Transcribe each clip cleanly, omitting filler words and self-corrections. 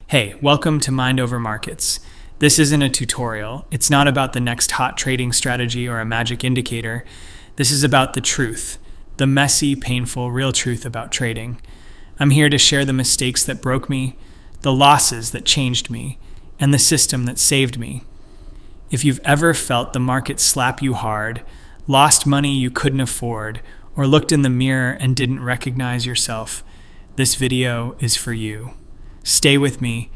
Hey, welcome to Mind Over Markets. This isn't a tutorial. It's not about the next hot trading strategy or a magic indicator. This is about the truth, the messy, painful, real truth about trading. I'm here to share the mistakes that broke me, the losses that changed me, and the system that saved me. If you've ever felt the market slap you hard, lost money you couldn't afford, or looked in the mirror and didn't recognize yourself, this video is for you. Stay with me,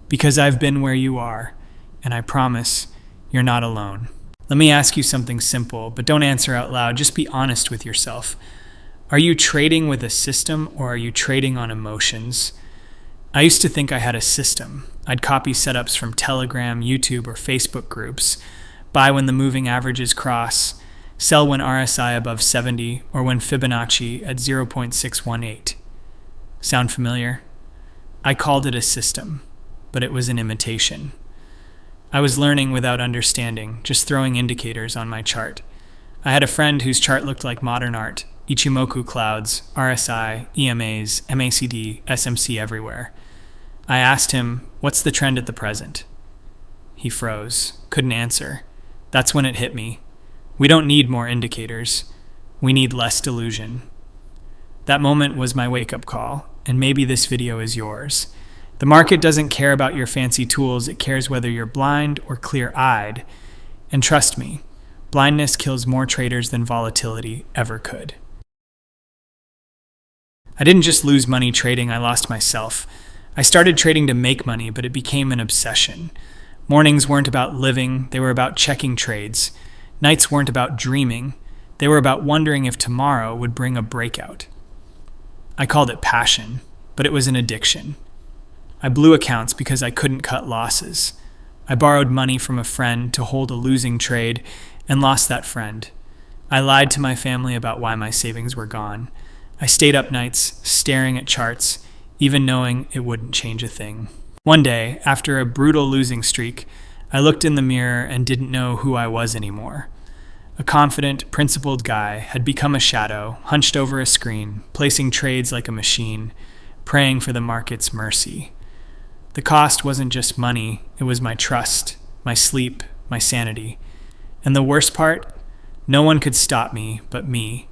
because I've been where you are, and I promise you're not alone. Let me ask you something simple, but don't answer out loud. Just be honest with yourself. Are you trading with a system, or are you trading on emotions? I used to think I had a system. I'd copy setups from Telegram, YouTube, or Facebook groups, buy when the moving averages cross, sell when RSI above 70, or when Fibonacci at 0.618. Sound familiar? I called it a system, but it was an imitation. I was learning without understanding, just throwing indicators on my chart. I had a friend whose chart looked like modern art, Ichimoku clouds, RSI, EMAs, MACD, SMC everywhere. I asked him, "What's the trend at the present?" He froze, couldn't answer. That's when it hit me. We don't need more indicators. We need less delusion. That moment was my wake-up call, and maybe this video is yours. The market doesn't care about your fancy tools. It cares whether you're blind or clear-eyed. And trust me, blindness kills more traders than volatility ever could. I didn't just lose money trading, I lost myself. I started trading to make money, but it became an obsession. Mornings weren't about living, they were about checking trades. Nights weren't about dreaming, they were about wondering if tomorrow would bring a breakout. I called it passion, but it was an addiction. I blew accounts because I couldn't cut losses. I borrowed money from a friend to hold a losing trade and lost that friend. I lied to my family about why my savings were gone. I stayed up nights staring at charts, even knowing it wouldn't change a thing. One day, after a brutal losing streak, I looked in the mirror and didn't know who I was anymore. A confident, principled guy had become a shadow, hunched over a screen, placing trades like a machine, praying for the market's mercy. The cost wasn't just money, it was my trust, my sleep, my sanity. And the worst part? No one could stop me but me.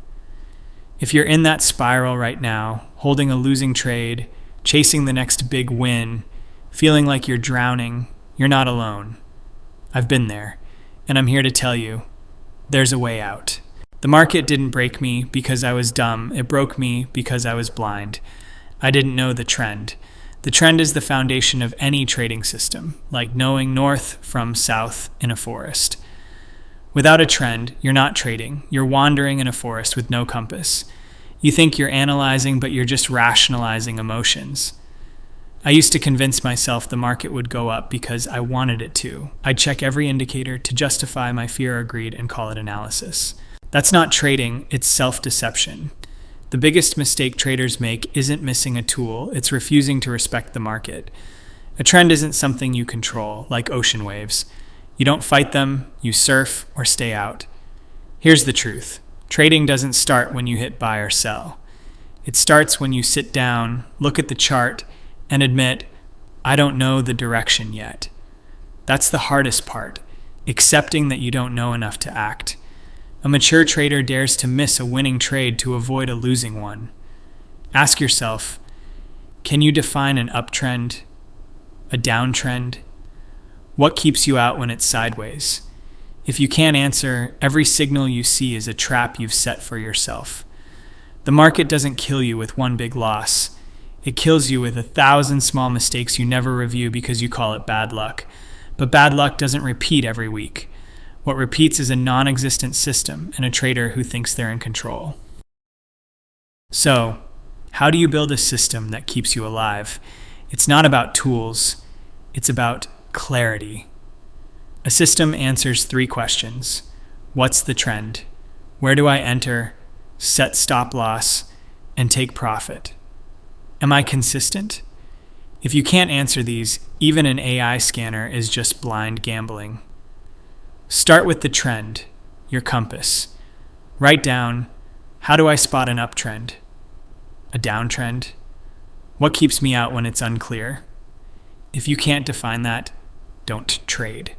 If you're in that spiral right now, holding a losing trade, chasing the next big win, feeling like you're drowning, you're not alone. I've been there, and I'm here to tell you, there's a way out. The market didn't break me because I was dumb. It broke me because I was blind. I didn't know the trend. The trend is the foundation of any trading system, like knowing north from south in a forest. Without a trend, you're not trading. You're wandering in a forest with no compass. You think you're analyzing, but you're just rationalizing emotions. I used to convince myself the market would go up because I wanted it to. I'd check every indicator to justify my fear or greed and call it analysis. That's not trading, it's self-deception. The biggest mistake traders make isn't missing a tool, it's refusing to respect the market. A trend isn't something you control, like ocean waves. You don't fight them, you surf or stay out. Here's the truth. Trading doesn't start when you hit buy or sell. It starts when you sit down, look at the chart, and admit, I don't know the direction yet. That's the hardest part, accepting that you don't know enough to act. A mature trader dares to miss a winning trade to avoid a losing one. Ask yourself, can you define an uptrend, a downtrend? What keeps you out when it's sideways? If you can't answer, every signal you see is a trap you've set for yourself. The market doesn't kill you with one big loss. It kills you with 1,000 small mistakes you never review because you call it bad luck. But bad luck doesn't repeat every week. What repeats is a non-existent system and a trader who thinks they're in control. So, how do you build a system that keeps you alive? It's not about tools, it's about clarity. A system answers 3 questions. What's the trend? Where do I enter, set stop loss, and take profit? Am I consistent? If you can't answer these, even an AI scanner is just blind gambling. Start with the trend, your compass. Write down, how do I spot an uptrend? A downtrend? What keeps me out when it's unclear? If you can't define that, don't trade.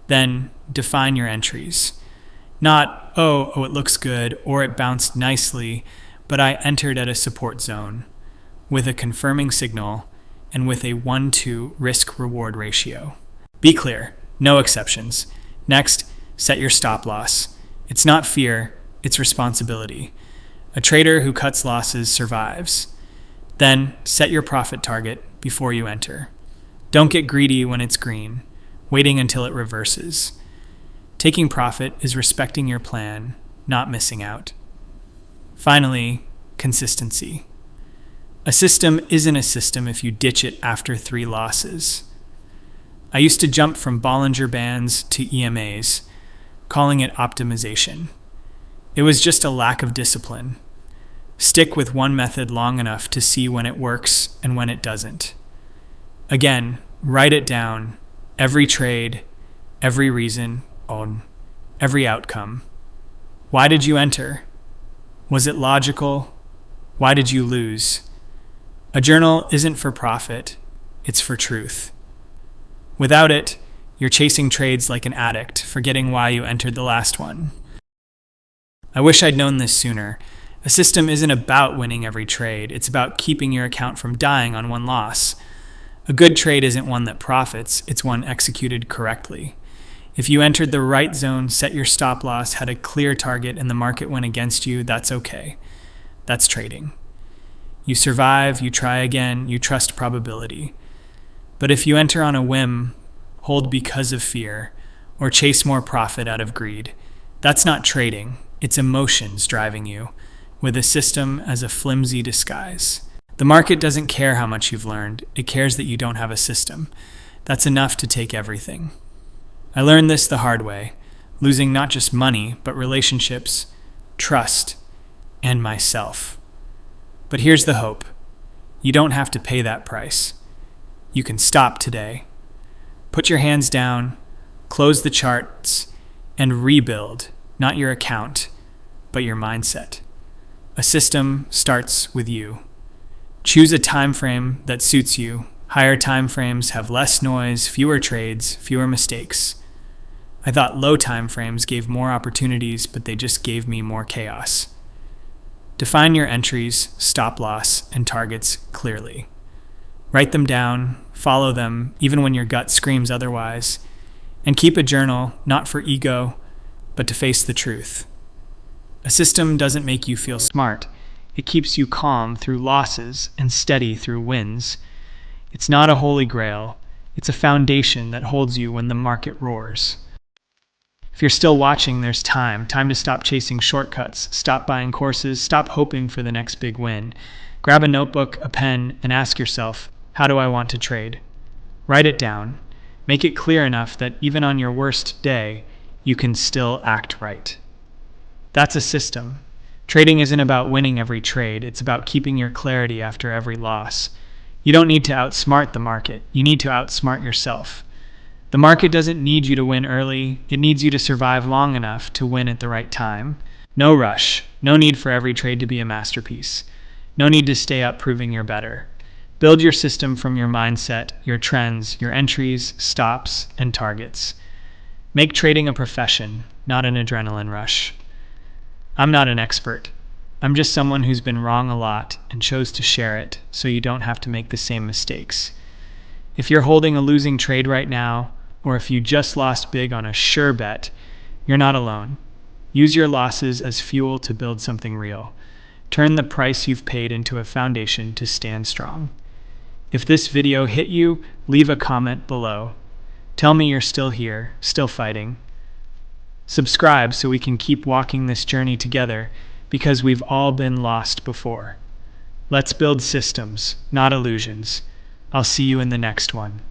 Then define your entries. Not, it looks good, or it bounced nicely, but I entered at a support zone, with a confirming signal, and with a 1-to risk-reward ratio. Be clear, no exceptions. Next, set your stop loss. It's not fear, it's responsibility. A trader who cuts losses survives. Then, set your profit target before you enter. Don't get greedy when it's green, waiting until it reverses. Taking profit is respecting your plan, not missing out. Finally, consistency. A system isn't a system if you ditch it after 3 losses. I used to jump from Bollinger Bands to EMAs, calling it optimization. It was just a lack of discipline. Stick with one method long enough to see when it works and when it doesn't. Again, write it down. Every trade, every reason, every outcome. Why did you enter? Was it logical? Why did you lose? A journal isn't for profit, it's for truth. Without it, you're chasing trades like an addict, forgetting why you entered the last one. I wish I'd known this sooner. A system isn't about winning every trade, it's about keeping your account from dying on one loss. A good trade isn't one that profits, it's one executed correctly. If you entered the right zone, set your stop loss, had a clear target, and the market went against you, that's okay. That's trading. You survive, you try again, you trust probability. But if you enter on a whim, hold because of fear, or chase more profit out of greed, that's not trading, it's emotions driving you, with a system as a flimsy disguise. The market doesn't care how much you've learned, it cares that you don't have a system. That's enough to take everything. I learned this the hard way, losing not just money, but relationships, trust, and myself. But here's the hope. You don't have to pay that price. You can stop today. Put your hands down, close the charts, and rebuild, not your account, but your mindset. A system starts with you. Choose a time frame that suits you. Higher time frames have less noise, fewer trades, fewer mistakes. I thought low time frames gave more opportunities, but they just gave me more chaos. Define your entries, stop loss, and targets clearly. Write them down, follow them, even when your gut screams otherwise, and keep a journal, not for ego, but to face the truth. A system doesn't make you feel smart. It keeps you calm through losses and steady through wins. It's not a holy grail. It's a foundation that holds you when the market roars. If you're still watching, there's time to stop chasing shortcuts, stop buying courses, stop hoping for the next big win. Grab a notebook, a pen, and ask yourself, how do I want to trade? Write it down. Make it clear enough that even on your worst day, you can still act right. That's a system. Trading isn't about winning every trade, it's about keeping your clarity after every loss. You don't need to outsmart the market, you need to outsmart yourself. The market doesn't need you to win early, it needs you to survive long enough to win at the right time. No rush, no need for every trade to be a masterpiece. No need to stay up proving you're better. Build your system from your mindset, your trends, your entries, stops, and targets. Make trading a profession, not an adrenaline rush. I'm not an expert. I'm just someone who's been wrong a lot and chose to share it so you don't have to make the same mistakes. If you're holding a losing trade right now, or if you just lost big on a sure bet, you're not alone. Use your losses as fuel to build something real. Turn the price you've paid into a foundation to stand strong. If this video hit you, leave a comment below. Tell me you're still here, still fighting. Subscribe so we can keep walking this journey together, because we've all been lost before. Let's build systems, not illusions. I'll see you in the next one.